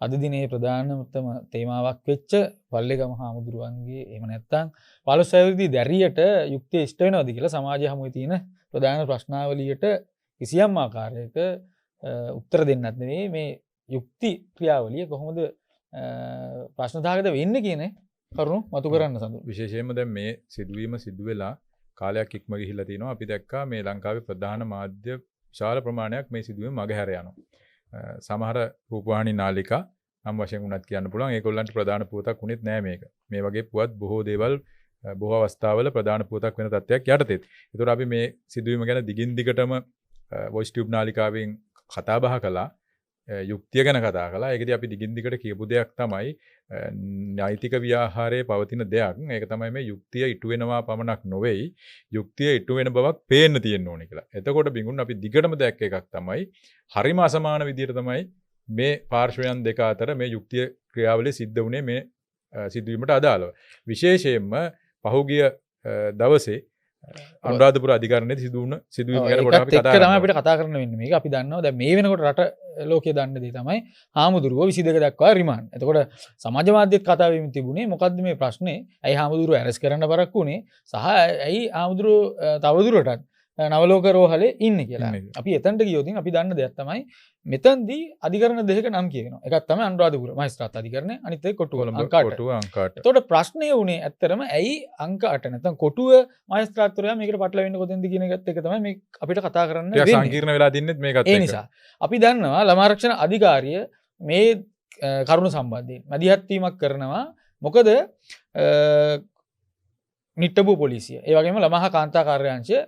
අද දිනේ ප්‍රධානතම තේමාවක් වෙච්ච වල්ලේගම හාමුදුරුවන්ගේ එහෙම නැත්නම් 15 අවුරුදු දැරියට යුක්තිය ඉෂ්ට වෙනවද කියලා සමාජය හමුවේ තියෙන ප්‍රධාන ප්‍රශ්නාවලියට කිසියම් ආකාරයක උත්තර දෙන්නත් නෙවෙයි මේ යුක්ති ක්‍රියාවලිය කොහොමද ප්‍රශ්නදායකද වෙන්නේ කියන කරුණු මතු කරන්න සඳු. විශේෂයෙන්ම දැන් මේ සිදුවීම සිදු වෙලා කාලයක් ඉක්ම ගිහිල්ලා තිනවා. අපි දැක්කා මේ ලංකාවේ ප්‍රධාන මාධ්‍ය විශාල ප්‍රමාණයක් මේ සිදුවීම මගහැර යනවා. සමහර රූපවාහිනී නාලිකා නම් වශයෙන් උනත් කියන්න පුළුවන් ඒගොල්ලන්ට ප්‍රධාන පුවතක් උනේත් නෑ මේක. මේ වගේ පුවත් බොහෝ දේවල් බොහෝ අවස්ථාවල ප්‍රධාන පුවතක් වෙන තත්ත්වයක් යටතේ. ඒතකොට අපි මේ සිදුවීම ගැන දිගින් දිගටම වොයිස් ටියුබ් නාලිකාවෙන් කතා බහ කළා. යුක්තිය ගැන කතා කළා. ඒකදී අපි දිගින් දිගට කියපු දෙයක් තමයි නෛතික ව්‍යාහාරයේ පවතින දෙයක්. ඒක තමයි මේ යුක්තිය ඉටු වෙනවා පමණක් නොවේයි. යුක්තිය ඉටු වෙන බවක් පේන්න තියෙන්න ඕනේ කියලා. එතකොට බිඟුන් අපි දිගටම දැක්ක එකක් තමයි හරිම අසමාන විදියට තමයි මේ පාර්ශ්වයන් දෙක අතර මේ යුක්තිය ක්‍රියාවලිය සිද්ධ වුණේ මේ සිදුවීමට අදාළව. විශේෂයෙන්ම පහුගිය දවසේ අනුරාධපුර අධිකරණයේ සිදුවීම ගැන පොඩ්ඩක් අපි කතා කරමු. අපිට කතා කරන්න වෙන්නේ මේක. අපි දන්නවා දැන් මේ වෙනකොට රට ලෝකයේ දන්න දේ තමයි හාමුදුරුවෝ 22 දක්වා රිමාන්ඩ්. එතකොට සමාජ මාධ්‍යත් කතා වෙමින් තිබුණේ මොකද්ද මේ ප්‍රශ්නේ? ඇයි හාමුදුරුවෝ ඇරෙස්ට් කරන්න බරක් වුණේ? සහ ඇයි හාමුදුරුවෝ තවදුරටත් නවලෝක රෝහලේ ඉන්නේ කියලා. අපි එතනට ගියොත් අපි දන්න දෙයක් තමයි මෙතනදී අධිකරණ දෙකක නම් කියනවා. එකක් තමයි අනුරාධපුර මහේස්ත්‍රාත් අධිකරණය, අනිත් එක කොටුව අංක 8. එතකොට ප්‍රශ්නේ උනේ ඇත්තරම ඇයි අංක 8 නැත්නම් කොටුව මහේස්ත්‍රාත්වරයා මේකට පටලවෙන්නේ කොතෙන්ද කියන එකත් එක තමයි මේ අපිට කතා කරන්න වෙන්නේ. ඒක සංකීර්ණ වෙලා දින්නෙත් මේකත් එක්ක. ඒ නිසා අපි දන්නවා ළමා ආරක්ෂණ අධිකාරිය මේ කරුණු සම්බන්ධයෙන් මැදිහත් වීමක් කරනවා. මොකද නිට්ටඹු පොලිසිය, ඒ වගේම ළමා කාන්තා කාර්යාංශය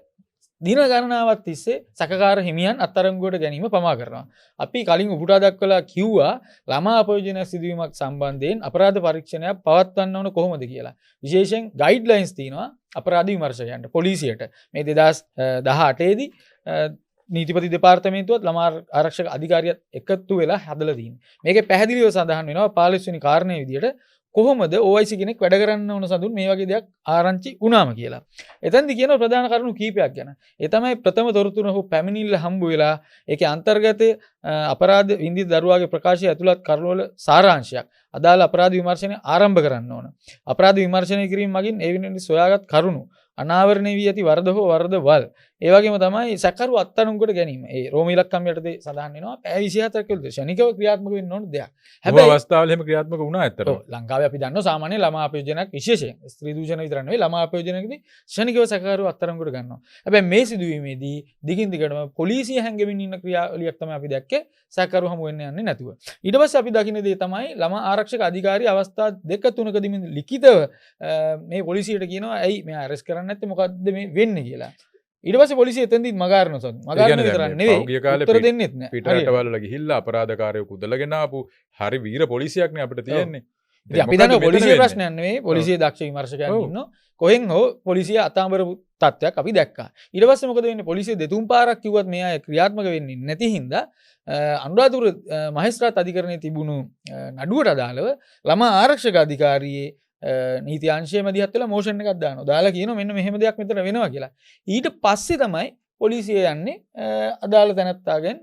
දින ගණනාවක් තිස්සේ සැකකාර හිමියන් අත්අඩංගුවට ගැනීම පමා කරනවා. අපි කලින් උපුටා දක්වලා කිව්වා ළමා අපයෝජන සිදුවීමක් සම්බන්ධයෙන් අපරාධ පරීක්ෂණයක් පවත්වන්න ඕන කොහොමද කියලා. විශේෂයෙන් ගයිඩ්ලයින්ස් තියෙනවා අපරාධ විමර්ශකයන්ට, පොලිසියට. මේ 2018 දී නීතිපති දෙපාර්තමේන්තුවත් ළමා ආරක්ෂක අධිකාරියත් එකතු වෙලා හදලා තියෙනවා. මේකේ පැහැදිලිව සඳහන් වෙනවා 15 වෙනි කාරණේ විදියට කොහොමද OIC කෙනෙක් වැඩ කරන්න ඕන සඳුන් මේ වගේ දෙයක් ආරංචි වුණාම කියලා. එතෙන්දි කියන ප්‍රධාන කරුණු කීපයක් ගැන. ඒ තමයි ප්‍රථම තොරතුරු හෝ පැමිණිල්ල හම්බ වෙලා ඒකේ අන්තර්ගතයේ අපරාධ විඳින දරුවාගේ ප්‍රකාශය ඇතුළත් කරුණවල සාරාංශයක් අදාළ අපරාධ විමර්ශනය ආරම්භ කරන්න ඕන. අපරාධ විමර්ශනය කිරීම මගින් ඒ වෙනුවෙන් සොයාගත් කරුණු අනාවරණය වී ඇති වරද හෝ වරදවල්. ඒ වගේම තමයි සැකරු අත්අඩංගුවට ගැනීම. ඒ රෝම ඉලක්කම් යටතේ සඳහන් වෙනවා. පැය 24ක් විතර ශනිකව ක්‍රියාත්මක වෙන්න ඕන දෙයක්. හැබැයි අවස්ථාවල එහෙම ක්‍රියාත්මක වුණා ඇත්තටම. ඔව් ලංකාවේ අපි දන්නවා සාමාන්‍ය ළමා අපයෝජනයක් විශේෂයෙන් ස්ත්‍රී දූෂණ විතර නෙවෙයි ළමා අපයෝජනයකදී ශනිකව සැකරු අත්අඩංගුවට ගන්නවා. හැබැයි මේ සිදුවීමේදී දිගින් දිගටම පොලිසිය හැංගෙමින් ඉන්න ක්‍රියාවලියක් තමයි අපි දැක්කේ. සැකරු හමු වෙන්න යන්නේ නැතුව. ඊට පස්සේ අපි දකින්න දේ තමයි ළමා ආරක්ෂක අධිකාරිය අවස්ථා දෙක තුනකදී ලිඛිතව මේ පොලිසියට කියනවා ඇයි මෙයා අරෙස්ට් කරන්නේ නැත්තේ මොකද්ද මේ වෙන්නේ කියලා. ඊට පස්සේ පොලිසිය එතෙන්දි මගාරනවා සොත්. මගාරන විතරක් නෙවෙයි. උත්තර දෙන්නෙත් නෑ. පිටරටවල ගිහිල්ලා අපරාධකාරයෙකු කුදලගෙන ආපු හරි වීර පොලිසියක් නේ අපිට තියෙන්නේ. ඉතින් අපි දන්නවා පොලිසිය ප්‍රශ්නයක් නෙවෙයි. පොලිසිය දක්ෂ විමර්ශකයන් ඉන්නවා. කොහෙන් හෝ පොලිසිය අතාඹර තත්ත්වයක් අපි දැක්කා. ඊට පස්සේ මොකද වෙන්නේ? පොලිසිය දෙතුන් පාරක් කිව්වත් මේ අය ක්‍රියාත්මක වෙන්නේ නැති හින්දා අනුරාධපුර මහේස්ත්‍රාත් අධිකරණයේ තිබුණු නඩුවට අදාළව ළමා ආරක්ෂක අධිකාරියේ නීති අංශය මැදිහත් වෙලා මෝෂන් එකක් දානවා. දාලා කියනවා මෙන්න මෙහෙම දෙයක් මෙතන වෙනවා කියලා. ඊට පස්සේ තමයි පොලිසිය යන්නේ අදාළ තැනත්තාගෙන්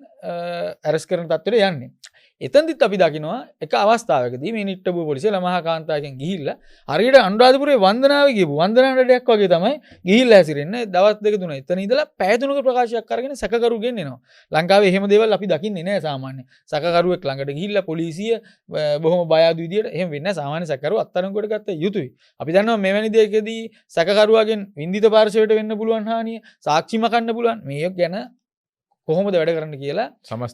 ඇරෙස්ට් කරන තත්ත්වෙට යන්නේ. එතෙන්දිත් අපි දකිනවා එක අවස්ථාවකදී මේ නිට්ටඹු පොලිසිය ළමහා කාන්තාවකින් ගිහිල්ලා හරියට අනුරාධපුරේ වන්දනාවේ ගිහපු වන්දනාවටයක් වගේ තමයි ගිහිල්ලා හැසිරෙන්නේ. දවස් දෙක තුන එතන ඉඳලා පැය තුනක ප්‍රකාශයක් අරගෙන සැකකරු ගෙන්නෙනවා. ලංකාවේ එහෙම දේවල් අපි දකින්නේ නැහැ සාමාන්‍ය. සැකකරුවෙක් ළඟට ගිහිල්ලා පොලිසිය බොහොම බය අඩු විදියට එහෙම වෙන්නේ නැහැ. සාමාන්‍ය සැකකරුව අත්අඩංගුවට ගත්ත යුතුයි. අපි දන්නවා මෙවැනි දෙයකදී සැකකරුවාගෙන් වින්දිත පාර්ශවයට වෙන්න පුළුවන් හානිය, සාක්ෂි මකන්න පුළුවන්. මේක ගැන කොහොමද වැඩ කරන්න කියලා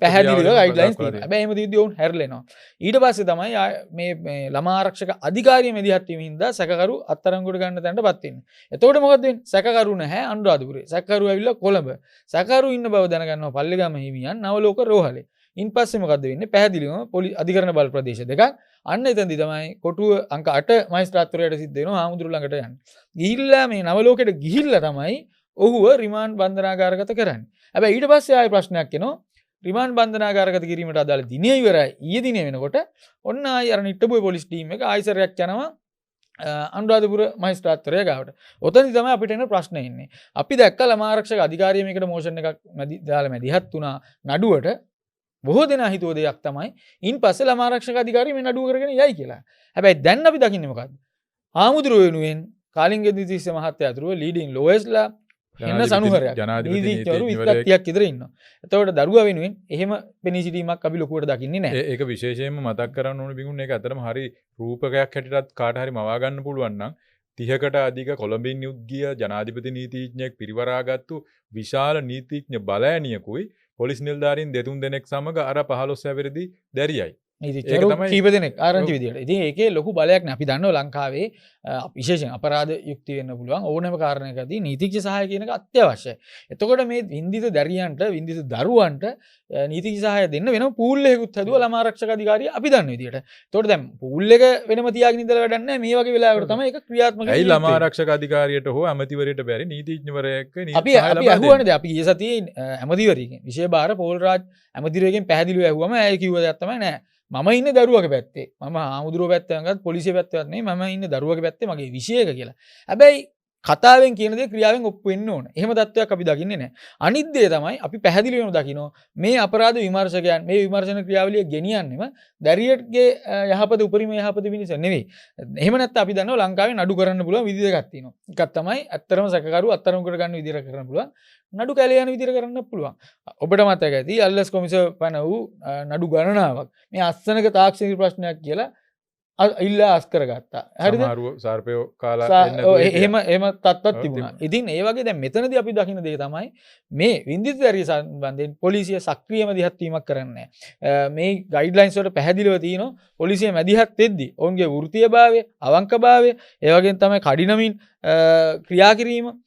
පැහැදිලිව ගයිඩ්ලයින්ස් තියෙනවා. හැබැයි එහෙම දීදී වුන් හැරලෙනවා. ඊට පස්සේ තමයි මේ ළමා ආරක්ෂක අධිකාරිය මෙදිහත් වීම හින්දා සැකකරු අත්අඩංගුවට ගන්න තැනටපත් වෙන්නේ. එතකොට මොකද වෙන්නේ? සැකකරු නැහැ අනුරාධපුරේ. සැකකරු ඇවිල්ලා කොළඹ. සැකකරු ඉන්න බව දැනගන්නවා පල්ලේගම හිමියන් නවලෝක රෝහලේ. ඉන් පස්සේ මොකද වෙන්නේ? පැහැදිලිවම අධිකරණ බල ප්‍රදේශ දෙකක් අන්න එතනදි තමයි කොටුව අංක 8 මහේස්ත්‍රාත්වරයට සිද්ධ වෙනවා හාමුදුරු ළඟට යන්න. ගිහිල්ලා මේ නවලෝකෙට ගිහිල්ලා තමයි ඔහුව රිමාන්ඩ් බන්ධනාගාරගත කරන්නේ. හැබැයි ඊට පස්සේ ආයෙ ප්‍රශ්නයක් එනවා. රිමාන්ඩ් බන්ධනාගාරගත කිරීමට අදාළ දිනේ ඉවරයි. ඊයේ දිනේ වෙනකොට ඔන්න ආයෙ අර නිට්ටඹුවේ පොලිස් ටීම් එක ආයෙසරයක් යනවා අනුරාධපුර මහේස්ත්‍රාත්වරයා ගාවට. ඔතනදි තමයි අපිට එන ප්‍රශ්නේ ඉන්නේ. අපි දැක්ක ළමා ආරක්ෂක අධිකාරිය මේකට මෝෂන් එකක් දාලා මැදිහත් වුණා නඩුවට. බොහෝ දෙනා හිතුව දෙයක් තමයි ඉන් පස්සේ ළමා ආරක්ෂක අධිකාරිය මේ නඩුව කරගෙන යයි කියලා. හැබැයි දැන් අපි දකින්නේ මොකද්ද? හාමුදුරුවෝ වෙනුවෙන් කාලිංග දිතිස්ස මහත්තයා අතුරුව ලීඩින් ලෝයර්ස්ලා එන්න සනුහරයක් නීතිඥවරු 20ක් විතර ඉන්නවා. එතකොට දරුවා වෙනුවෙන් එහෙම පෙනී සිටීමක් අපි ලොකුවට දකින්නේ නැහැ. ඒක විශේෂයෙන්ම මතක් කරන්න ඕන බිඟුන් ඒක අතරම හරි රූපකයක් හැටියටත් කාට හරි මවා ගන්න පුළුවන් නම් 30කට අධික කොළඹින් යුද්ධිය ජනාධිපති නීතිඥයෙක් පිරිවරාගත්තු විශාල නීතිඥ බලෑනියකුයි පොලිස් නිලධාරීන් දෙතුන් දෙනෙක් සමග අර 15 හැවිරිදි දැරියයි. නීතිඥවරු කීප දෙනෙක් ආරංචි විදියට. ඉතින් ඒකේ ලොකු බලයක් නේ. අපි දන්නවා ලංකාවේ විශේෂයෙන් අපරාධ යුක්ති වෙන්න පුළුවන් ඕනෑම කාරණයකදී නීතිඥ සහාය කියන එක අත්‍යවශ්‍යයි. එතකොට මේ වින්දිත දැරියන්ට වින්දිත දරුවන්ට නීතිඥ සහාය දෙන්න වෙනම පූල් එකකුත් හදුවා ළමා ආරක්ෂක අධිකාරිය අපි දන්න විදියට. එතකොට දැන් පූල් එක වෙනම තියාගෙන ඉඳලා වැඩක් නැහැ. මේ වගේ වෙලාවකට තමයි ඒක ක්‍රියාත්මක වෙන්නේ. ඇයි ළමා ආරක්ෂක අධිකාරියට හෝ ඇමතිවරයට බැරි නීතිඥවරයෙක් අපි අහුවනේ දැන් අපි ගිය සතියේ ඇමතිවරයෙක්ගෙන් විශේෂ බාර පෝල් රාජ් ඇමතිවරයෙක්ගෙන් පැහැදිලිව ඇහුවම ඇයි කිව්ව දෙයක් තමයි නෑ මම ඉන්නේ දරුවගේ පැත්තේ. මම ආමුදුරුව පැත්තෙන් ගත් පොලිසිය පැත්තවත් නෙමෙයි මම ඉන්නේ දරුවගේ පැත්තේ මගේ විෂයක කියලා. හැබැයි කතාවෙන් කියන දේ ක්‍රියාවෙන් ඔප්පු වෙන්න ඕන. එහෙම තත්ත්වයක් අපි දකින්නේ නැහැ. අනිත් දේ තමයි අපි පැහැදිලිවම දකිනවා මේ අපරාධ විමර්ශකයන් මේ විමර්ශන ක්‍රියාවලිය ගෙනියන්නෙම දැරියටගේ යහපත උපරිම යහපත පිණිස නෙවෙයි. එහෙම නැත්නම් අපි දන්නවා ලංකාවේ නඩු කරන්න පුළුවන් විදි දෙකක් තියෙනවා. එකක් තමයි ඇත්තරම සැකකරු අත්තරම කර ගන්න විදිහට කරන්න පුළුවන්. නඩු කැලේ යන විදිහට කරන්න පුළුවන්. ඔබට මතක ඇති අල්ලස් කොමිසම පැන වූ නඩු ගණනාවක් මේ අස්සනක තාක්ෂණික ප්‍රශ්නයක් කියලා ඉල්ලා අස් කරගත්තා. හරිද? සමහරව සර්පයෝ කාලා එහෙම තත්ත්වයක් තිබුණා. ඉතින් ඒ වගේ දැන් මෙතනදී අපි දකින්න දේ තමයි මේ වින්දිත දැරිය සම්බන්ධයෙන් පොලිසිය සක්‍රිය මැදිහත් වීමක් කරන්නේ නැහැ. මේ ගයිඩ්ලයින්ස් වලට පැහැදිලිව තියෙනවා පොලිසිය මැදිහත් වෙද්දී ඔවුන්ගේ වෘත්තීයභාවය, අවංකභාවය, ඒ වගේම තමයි කඩිනමින් ක්‍රියා කිරීම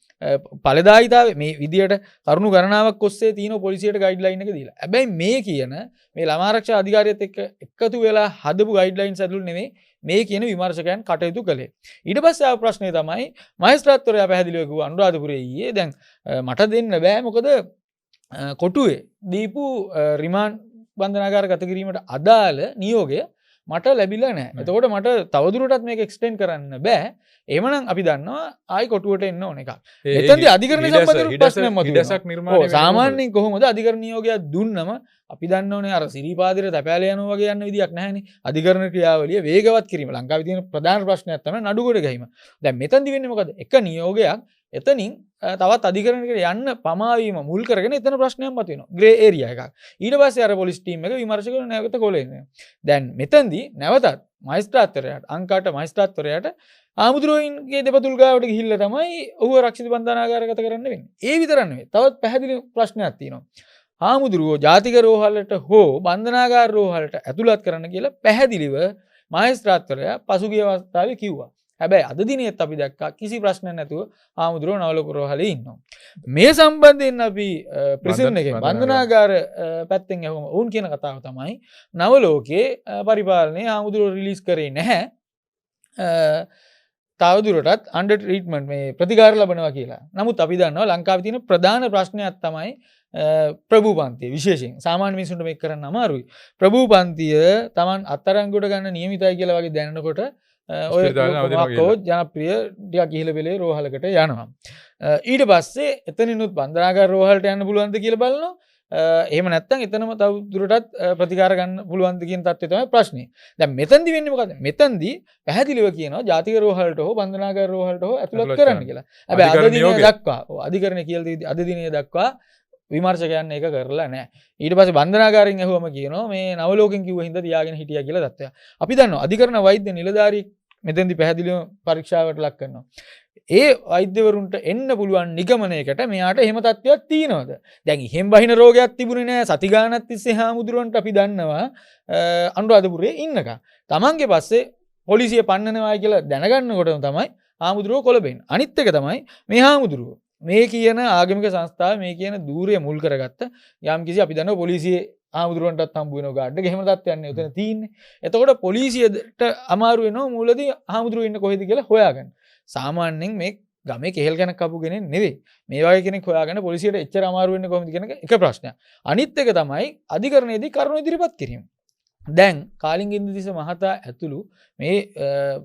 පලදායිතාව මේ විදියට කරුණු ගණනාවක් ඔස්සේ තියෙන පොලිසියට ගයිඩ්ලයින් එක දීලා. හැබැයි මේ කියන මේ ළමා ආරක්ෂා අධිකාරියත් එක්ක එකතු වෙලා හදපු ගයිඩ්ලයින්ස් ඇතුළු නෙමෙයි මේ කියන විමර්ශකයන් කටයුතු කළේ. ඊට පස්සේ ආව ප්‍රශ්නේ තමයි මහේස්ත්‍රාත්වරයා පැහැදිලිව කිව්වා අනුරාධපුරයේ ඊයේ දැන් මට දෙන්න බෑ මොකද කොටුවේ දීපු රිමාන්ඩ් බන්ධනාගාර ගත කිරීමට අදාළ නියෝගය මට ලැබිලා නැහැ. එතකොට මට තවදුරටත් මේක එක්ස්ටෙන්ඩ් කරන්න බෑ. එහෙමනම් අපි දන්නවා ආයි කොටුවට එන්න ඕන එකක්. එතනදී අධිකරණ සම්බන්ධ ප්‍රශ්නයක් මතුවෙනවා. සාමාන්‍යයෙන් කොහොමද අධිකරණ නියෝගයක් දුන්නම අපි දන්නෝනේ අර සිරිපාදෙට තැපෑල යනවා වගේ යන්න විදියක් නැහැනේ. අධිකරණ ක්‍රියාවලිය වේගවත් කිරීම ලංකාවේ තියෙන ප්‍රධාන ප්‍රශ්නයක් තමයි නඩුගොඩ ගැහිම. දැන් මෙතනදී වෙන්නේ මොකද? එක නියෝගයක් එතනින් තවත් අධිකරණයකට යන්න පමාවීම මුල් කරගෙන එතන ප්‍රශ්නයක් මතුවෙනවා. ග්‍රේ ඒරියා එකක්. ඊට පස්සේ අර පොලිස් ටීම් එක විමර්ශකව නැවත කොලෙන්නේ. දැන් මෙතනදී නැවතත් මහේස්ත්‍රාත්වරයාට අංකාට මහේස්ත්‍රාත්වරයාට ආමුදුරුවන්ගේ දෙපතුල් ගාවට ගිහිල්ලා තමයි ඔහුව රක්ෂිත බන්ධනාගාරගත කරන්න වෙන්නේ. ඒ විතරක් නෙවෙයි. තවත් පැහැදිලි ප්‍රශ්නයක් තියෙනවා. ආමුදුරුවෝ ජාතික රෝහලට හෝ බන්ධනාගාර රෝහලට ඇතුළත් කරන්න කියලා පැහැදිලිව මහේස්ත්‍රාත්වරයා පසුගිය අවස්ථාවේ කිව්වා. හැබැයි අද දිනෙත් අපි දැක්කා කිසි ප්‍රශ්නයක් නැතුව ආමුදුරුවෝ නවලෝක රෝහලේ ඉන්නවා. මේ සම්බන්ධයෙන් අපි ප්‍රිසන් එකේ බන්ධනාගාර පැත්තෙන් අහුවම වුන් කියන කතාව තමයි නවලෝකේ පරිපාලනයේ ආමුදුරුවෝ රිලීස් කරේ නැහැ. තවදුරටත් අන්ඩර් ට්‍රීට්මන්ට් මේ ප්‍රතිකාර ලබනවා කියලා. නමුත් අපි දන්නවා ලංකාවේ තියෙන ප්‍රධාන ප්‍රශ්නයක් තමයි ප්‍රභූ පන්තිය විශේෂයෙන්. සාමාන්‍ය මිනිසුන්ට මේක කරන්න අමාරුයි. ප්‍රභූ පන්තිය Taman අත්අඩංගුවට ගන්න නියමිතයි කියලා වගේ දැනනකොට ඔය ජනප්‍රිය ටිකක් ඉහළ පෙළේ රෝහලකට යනවා. ඊට පස්සේ එතනිනුත් බන්ධනාගාර රෝහලට යන්න පුළුවන්ද කියලා බලනවා. එහෙම නැත්නම් එතනම තවදුරටත් ප්‍රතිකාර ගන්න පුළුවන්ද කියන තත්ත්වය තමයි ප්‍රශ්නේ. දැන් මෙතනදී වෙන්නේ මොකද? මෙතනදී පැහැදිලිව කියනවා ජාතික රෝහලට හෝ බන්ධනාගාර රෝහලට හෝ ඇතුළත් කරන්න කියලා. හැබැයි අද දිනේ දක්වා අධිකරණය කියලා දීදී අද දිනේ දක්වා විමර්ශකයන් ඒක කරලා නැහැ. ඊට පස්සේ බන්ධනාගාරයෙන් ඇහුවම කියනවා මේ නවලෝකෙන් කිව්ව හින්දා තියාගෙන හිටියා කියලා තත්ත්වයක්. අපි දන්නවා අධිකරණ වෛද්‍ය නිලධාරී මෙතෙන්දී පැහැදිලිව පරීක්ෂාවට ලක් කරනවා. ඒ වෛද්‍යවරුන්ට එන්න පුළුවන් නිගමනයකට මෙයාට එහෙම තත්ත්වයක් තියෙනවද? දැන් ඉහෙන් බහින රෝගයක් තිබුණේ නැහැ. සති ගානක් තිස්සේ හාමුදුරුවන්ට අපි දන්නවා අනුරාධපුරයේ ඉන්නකම්. Tamange පස්සේ පොලිසිය පන්නනවා කියලා දැනගන්නකොටම තමයි හාමුදුරුවෝ කොළඹෙන්නේ. අනිත් එක තමයි මේ හාමුදුරුවෝ මේ කියන ආගමික සංස්ථාව මේ කියන ධූරය මුල් කරගත්ත යම්කිසි අපි දන්නවා පොලිසියේ ආමුදුරුවන්ටත් හම්බ වෙනවා ගාඩ් එක. එහෙම තත්ත්වයක් නේ උතන තියෙන්නේ. එතකොට පොලිසියට අමාරු වෙනවා මූලදී ආමුදුරුවෝ ඉන්න කොහෙද කියලා හොයාගන්න. සාමාන්‍යයෙන් මේ ගමේ කෙහෙල් කනක් කපු කෙනෙක් නෙවෙයි. මේ වගේ කෙනෙක් හොයාගෙන පොලිසියට එච්චර අමාරු වෙන්නේ කොහොමද කියන එක ප්‍රශ්නයක්. අනිත් එක තමයි අධිකරණයේදී කරුණු ඉදිරිපත් කිරීම. දැන් කාලිංගින්දිස මහතා ඇතුළු මේ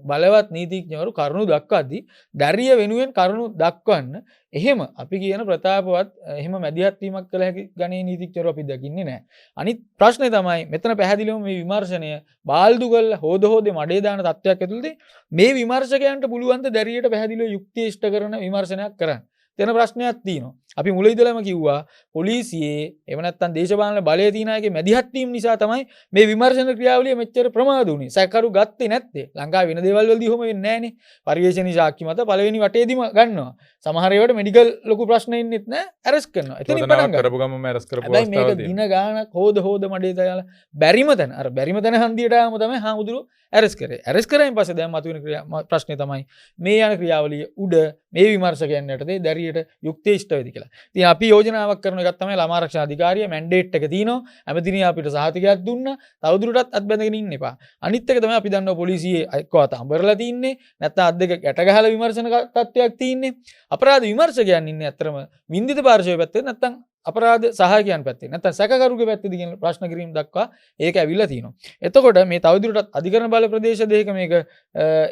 බලවත් නීතිඥවරු කරුණු දක්වද්දී දැරිය වෙනුවෙන් කරුණු දක්වන්න එහෙම අපි කියන ප්‍රතාපවත් එහෙම මැදිහත් වීමක් කළ හැකි ගණේ නීතිඥවරු අපි දකින්නේ නැහැ. අනිත් ප්‍රශ්නේ තමයි මෙතන පැහැදිලිවම මේ විමර්ශනය බාල්දු කරලා හොද හොදේ මඩේ දාන තත්ත්වයක් ඇතුළතදී මේ විමර්ශකයන්ට පුළුවන් ද දැරියට පැහැදිලිව යුක්තිය ඉෂ්ට කරන විමර්ශනයක් කරන්න. තැන ප්‍රශ්නයක් තියෙනවා. අපි මුල ඉඳලම කිව්වා පොලිසියේ එහෙම නැත්නම් දේශපාලන බලය තියන අයගේ මැදිහත් වීම නිසා තමයි මේ විමර්ශන ක්‍රියාවලිය මෙච්චර ප්‍රමාද වුනේ. සැකකරු ගත්තේ නැත්තේ. ලංකාවේ වෙන දේවල් වලදී ඔහොම වෙන්නේ නැහනේ. පරිවේශනීය සාක්ෂි මත පළවෙනි වටේදීම ගන්නවා. සමහර ඒවාට මෙඩිකල් ලොකු ප්‍රශ්න ඉන්නෙත් නැහැ. අරෙස්ට් කරනවා. එතනින් පටන් ගන්නවා. කරපු ගමම අරෙස්ට් කරපු අවස්ථාවදී. මේක දින ගානක් හොද මඩේ දාලා බැරිම තැන හන්දියට ආවම තමයි හාමුදුරුවෝ අරෙස්ට් කරේ. අරෙස්ට් කරායින් පස්සේ දැන් මතුවෙන ප්‍රශ්නේ තමයි මේ යන ක්‍රියාවලිය උඩ මේ විමර්ශකයන් යටතේ දැරියට යුක්තිය ඉෂ්ට වෙයිද කියලා. ඉතින් අපි යෝජනාවක් කරන එකක් තමයි ළමා ආරක්ෂා අධිකාරිය මැන්ඩේට් එක තියෙනවා. හැමදිනිය අපිට සහතිකයක් දුන්නා. තවදුරටත් අත් බැඳගෙන ඉන්න එපා. අනිත් එක තමයි අපි දන්නවා පොලිසියේ එක්කව අතඹරලා තින්නේ. නැත්නම් අත් දෙක ගැට ගහලා විමර්ශන තත්ත්වයක් තියෙන්නේ. අපරාධ විමර්ශකයන් ඉන්නේ අත්‍තරම වින්දිත පාර්ශවයේ පැත්තේ නැත්නම් අපරාධ සහායකයන් පැත්තේ නැත්නම් සැකකරුගේ පැත්තේද කියන ප්‍රශ්න කිරීම දක්වා ඒක ඇවිල්ලා තියෙනවා. එතකොට මේ තවදුරටත් අධිකරණ බල ප්‍රදේශ දෙකක මේක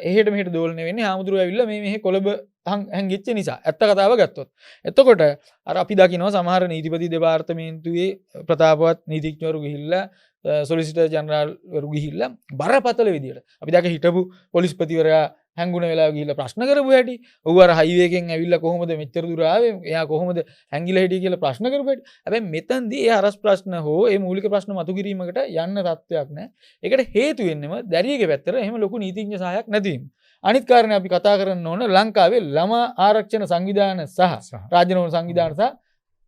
එහෙට මෙහෙට දෝලණය වෙන්නේ හාමුදුරුවෝ ඇවිල්ලා මේ කොළඹ හැංගිච්ච නිසා. ඇත්ත කතාව ගත්තොත්. එතකොට අර අපි දකිනවා සමහර නීතිපති දෙපාර්තමේන්තුවේ ප්‍රතාපවත් නීතිඥවරු ගිහිල්ලා සොලිසිටර් ජනරාල්වරු ගිහිල්ලා බරපතල විදියට අපි දැක හිටපු පොලිස්පතිවරයා හැංගුණ වෙලාව ගිහිල්ලා ප්‍රශ්න කරපු හැටි, ඌ අර හයිවේ එකෙන් ඇවිල්ලා කොහොමද මෙච්චර දුර ආවේ, එයා කොහොමද හැංගිලා හිටියේ කියලා ප්‍රශ්න කරපු හැටි. හැබැයි මෙතනදී ඒ අරස් ප්‍රශ්න හෝ ඒ මූලික ප්‍රශ්න මතු කිරීමකට යන්න තත්ත්වයක් නැහැ. ඒකට හේතු වෙන්නේම දැරියගේ පැත්තට එහෙම ලොකු නීතිඥ සහායක් නැතිවීම. අනිත් කාරණේ අපි කතා කරන්න ඕන ලංකාවේ ළමා ආරක්ෂණ සංවිධාන සහ රාජ්‍ය නොවන සංවිධාන සහ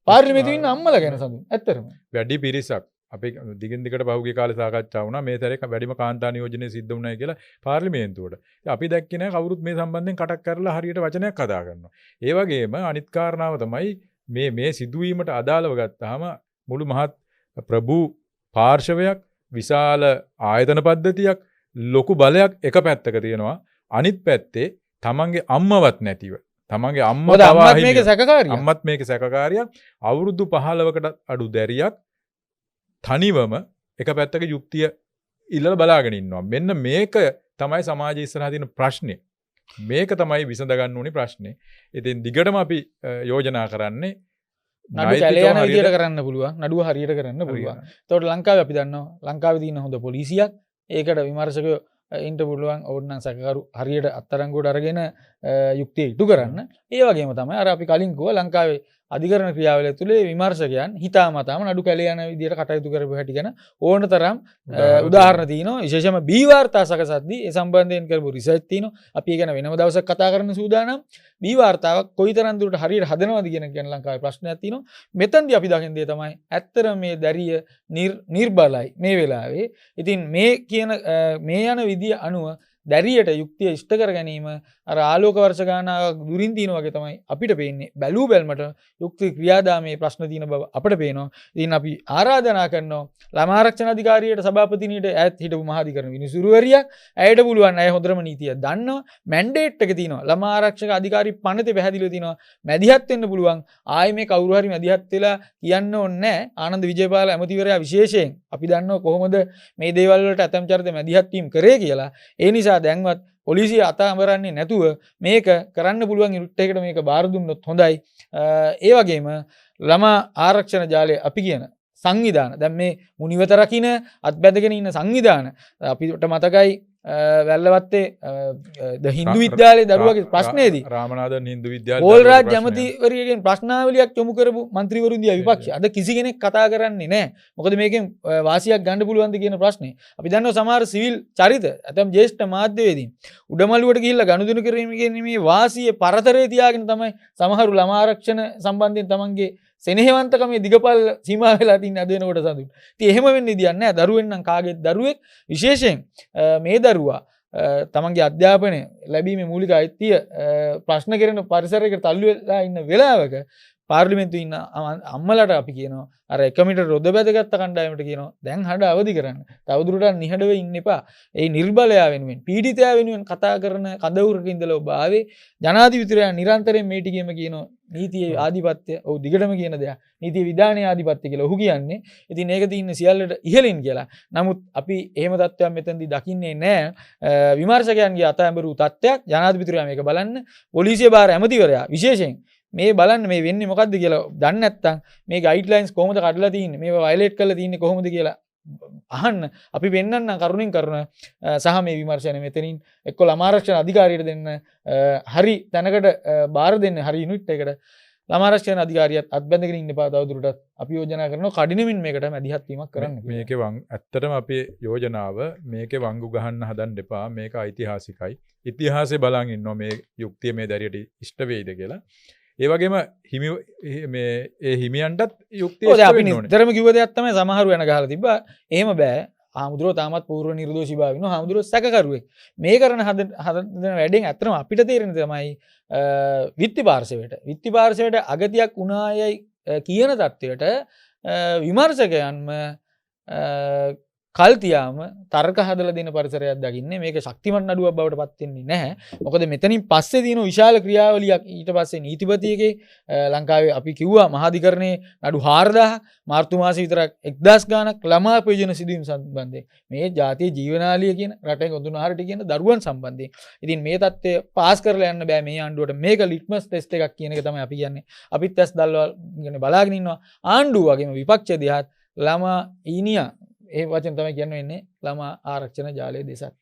පාර්ලිමේන්තුවේ ඉන්න අම්මලා ගැන සඳහන්. ඇත්තටම වැඩි පිරිසක් අපි දිගින් දිගට පහුගිය කාලේ සාකච්ඡා වුණා මේ තරේ වැඩිම කාන්තා නියෝජනය සිද්ධ වුණායි කියලා පාර්ලිමේන්තුවට. අපි දැක්කේ නැහැ කවුරුත් මේ සම්බන්ධයෙන් කටක් කරලා හරියට වචනයක් කතා කරනවා. ඒ වගේම අනිත් කාරණාව තමයි මේ සිදුවීමට අදාළව ගත්තාම මුළු මහත් ප්‍රභූ පාර්ශවයක් විශාල ආයතන පද්ධතියක් ලොකු බලයක් එක පැත්තක තියෙනවා. අනිත් පැත්තේ තමන්ගේ අම්මවත් නැතිව තමන්ගේ අම්මත් මේක සැකකාරියක් අවුරුදු 15කට අඩු දැරියක් තනිවම එක පැත්තක යුක්තිය ඉල්ලලා බලාගෙන ඉන්නවා. මෙන්න මේක තමයි සමාජය ඉස්සරහා තියෙන ප්‍රශ්නේ. මේක තමයි විසඳ ගන්න ඕනේ ප්‍රශ්නේ. ඉතින් දිගටම අපි යෝජනා කරන්නේ නඩු කැලේ යන විදියට කරන්න පුළුවන්. නඩුව හරියට කරන්න පුළුවන්. ඒතකොට ලංකාවේ අපි දන්නවා ලංකාවේ තියෙන හොඳ පොලිසියක්. ඒකට විමර්ශකයෝ ඉන්ට පුළුවන් ඕන්නන් සැකකරු හරියට අත්තරංගුවට අරගෙන යුක්තිය ඉටු කරන්න. ඒ වගේම තමයි අර අපි කලින් කිව්වා ලංකාවේ අධිකරණ ක්‍රියාවලිය තුලේ විමර්ශකයන් හිතාමතාම නඩු කැලේ යන විදියට කටයුතු කරපු හැටි ගැන ඕන තරම් උදාහරණ තියෙනවා. විශේෂයෙන්ම බී වාර්තා සකසද්දී ඒ සම්බන්ධයෙන් කරපු රිසර්ච් තියෙනවා. අපි ඒ ගැන වෙනම දවසක් කතා කරන්න සූදානම්. බී වාර්තාවක් කොයිතරම් දුරට හරියට හදනවද කියන ලංකාවේ ප්‍රශ්නයක් තියෙනවා. මෙතනදී අපි දකින දේ තමයි ඇත්තටම මේ දැරිය නිර්බලයි මේ වෙලාවේ. ඉතින් මේ කියන මේ යන විදිය අනුව දැරියට යුක්තිය ඉෂ්ට කර ගැනීම අර ආලෝක වර්ෂ ගානාවක් දුරින් තියෙන වගේ තමයි අපිට පේන්නේ. බැලූ බැල්මට යුක්ති ක්‍රියාදාමයේ ප්‍රශ්න තියෙන බව අපිට පේනවා. ඉතින් අපි ආරාධනා කරනවා ළමා ආරක්ෂණ අධිකාරියට සභාපතිනියට ඈත් හිටපු මහාධිකරණ විනිසුරුවරියක් ඇයට පුළුවන් අය හොඳටම නීතිය දන්නවා. මැන්ඩේට් එක තියෙනවා. ළමා ආරක්ෂක අධිකාරී පනතේ පැහැදිලිව තියෙනවා. මැදිහත් වෙන්න පුළුවන්. ආයේ මේ කවුරු හරි මැදිහත් වෙලා කියන්න ඕනේ නැහැ. ආනන්ද විජේපාල ඇමතිවරයා විශේෂයෙන් අපි දන්නවා කොහොමද මේ දේවල් වලට අතම් චරිත මැදිහත් වීම කරේ කියලා. ඒ නිසා දැන්වත් පොලිසිය අතඅමරන්නේ නැතුව මේක කරන්න පුළුවන් ඉරුට් එකකට මේක බාර දුන්නොත් හොඳයි. ඒ වගේම ළමා ආරක්ෂණ ජාලය අපි කියන සංවිධාන දැන් මේ මුනිවත රකින්න අත්බැඳගෙන ඉන්න සංවිධාන අපිට මතකයි වැල්ලවත්තේ ද හින්දු විද්‍යාලයේ දරුවගේ ප්‍රශ්නේදී රාමනාදන් හින්දු විද්‍යාලයේ පෝල් රාජ් ඇමතිවරියගෙන් ප්‍රශ්නාවලියක් යොමු කරපු മന്ത്രിවරු ඉන්දියා විපක්ෂය. අද කිසි කෙනෙක් කතා කරන්නේ නැහැ. මොකද මේකෙන් වාසියක් ගන්න පුළුවන්ද කියන ප්‍රශ්නේ. අපි දන්නවා සමහර සිවිල් චරිත ඇතම් ජ්‍යෙෂ්ඨ මාධ්‍යවේදීන් උඩමළුවට ගිහිල්ලා ගනුදෙනු කිරීමේ මේ වාසියේ පරතරේ තියාගෙන තමයි සමහරු ළමා ආරක්ෂණ සම්බන්ධයෙන් තමන්ගේ සෙනෙහවන්තකමේ දිගපල් සීමා වෙලා තින්න අද වෙනකොට සඳුන්. ඉතින් එහෙම වෙන්න ඉදියක් නැහැ. දරුවෙන් නම් කාගේත් දරුවෙක් විශේෂයෙන් මේ දරුවා තමන්ගේ අධ්‍යාපනය ලැබීමේ මූලික අයිතිය ප්‍රශ්න කරන පරිසරයකට තල්ලු වෙලා ඉන්න වෙලාවක පාර්ලිමේන්තු ඉන්න අම්මලට අපි කියනවා අර එකමිට රොද බැදගත්ත කණ්ඩායමට කියනවා දැන් හඬ අවදි කරන්න. තවදුරටත් නිහඬව ඉන්න එපා. ඒ නිර්බලයා වෙනුවෙන් පීඩිතයා වෙනුවෙන් කතා කරන කදවුරක ඉඳලා ඔබ ආවේ ජනාධිපතිතුමා නිරන්තරයෙන් මේ ටිකේම කියනවා නීතියේ ආධිපත්‍ය ඔව් දිගටම කියන දෙයක්. නීතිය විධානයේ ආධිපත්‍ය කියලා ඔහු කියන්නේ. ඉතින් ඒක තියෙන්නේ සියල්ලට ඉහළින් කියලා. නමුත් අපි එහෙම තත්ත්වයක් මෙතනදී දකින්නේ නැහැ. විමර්ශකයන්ගේ අතහැඹරු තත්ත්වයක් ජනාධිපතිතුමා මේක බලන්න පොලිසිය බාර ඇමතිවරයා විශේෂයෙන් මේ බලන්න මේ වෙන්නේ මොකද්ද කියලා දන්නේ නැත්නම් මේ ගයිඩ්ලයින්ස් කොහොමද කඩලා තියෙන්නේ මේවා වයලේට් කරලා තියෙන්නේ කොහොමද කියලා අහන්න අපි වෙන්නන්න කරුණින් කරන සහ මේ විමර්ශනය මෙතනින් එක්ක ළමාරක්ෂණ අධිකාරියට දෙන්න හරි තැනකට බාර දෙන්න හරි යුනිට් එකට ළමාරක්ෂණ අධිකාරියත් අත්බැඳගෙන ඉන්න එපා තවදුරටත් අපි යෝජනා කරනවා කඩිනමින් මේකට මැදිහත් වීමක් කරන්න මේකේ ඇත්තටම අපේ යෝජනාව මේකේ වංගු ගහන්න හදන්න එපා මේක ඓතිහාසිකයි ඉතිහාසයේ බලන් ඉන්නවා මේ යුක්තිය මේ දැරියට ඉෂ්ට වෙයිද කියලා ඒ වගේම හිමියන්ටත් යුක්තිය අපි නිතරම කිව්ව දෙයක් තමයි සමහරු යන ගහලා තිබ්බා එහෙම බෑ හාමුදුරුවෝ තාමත් පූර්ව නිර්දෝෂී භාව වෙනවා හාමුදුරුවෝ සැකකරුවෙක් මේ කරන හදන වැඩෙන් ඇත්තටම අපිට තේරෙන තමයි විත්ති පාර්ශවයට අගතියක් වුණායයි කියන තත්ත්වයට විමර්ශකයන්ම කල්තියාම තර්ක හදලා දෙන පරිසරයක් දකින්නේ මේක ශක්තිමත් නඩුවක් බවට පත් වෙන්නේ නැහැ. මොකද මෙතනින් පස්සේ තියෙන විශාල ක්‍රියාවලියක් ඊට පස්සේ නීතිපතියගේ ලංකාවේ අපි කිව්වා මහාධිකරණයේ නඩු 4000 මාර්තු මාසෙ විතරක් 1000 ගාණක් ළමා ප්‍රයෝජන සිදුවීම් සම්බන්ධයෙන් මේ ජාතිය ජීවනාලිය කියන රටේ ගොදුනාහරට කියන දරුවන් සම්බන්ධයෙන්. ඉතින් මේ தත්ත්වය පාස් කරලා යන්න බෑ මේ ආණ්ඩුවට. මේක ලිට්මස් ටෙස්ට් එකක් කියන එක තමයි අපි කියන්නේ. අපිත් ඇස් දැල්වල් කියන්නේ බලාගෙන ඉන්නවා. ආණ්ඩුව වගේම විපක්ෂ දිහාත් ළමා ඊනියා ඒ වචන තමයි කියන්න වෙන්නේ ළමා ආරක්ෂණ ජාලය දෙසක්.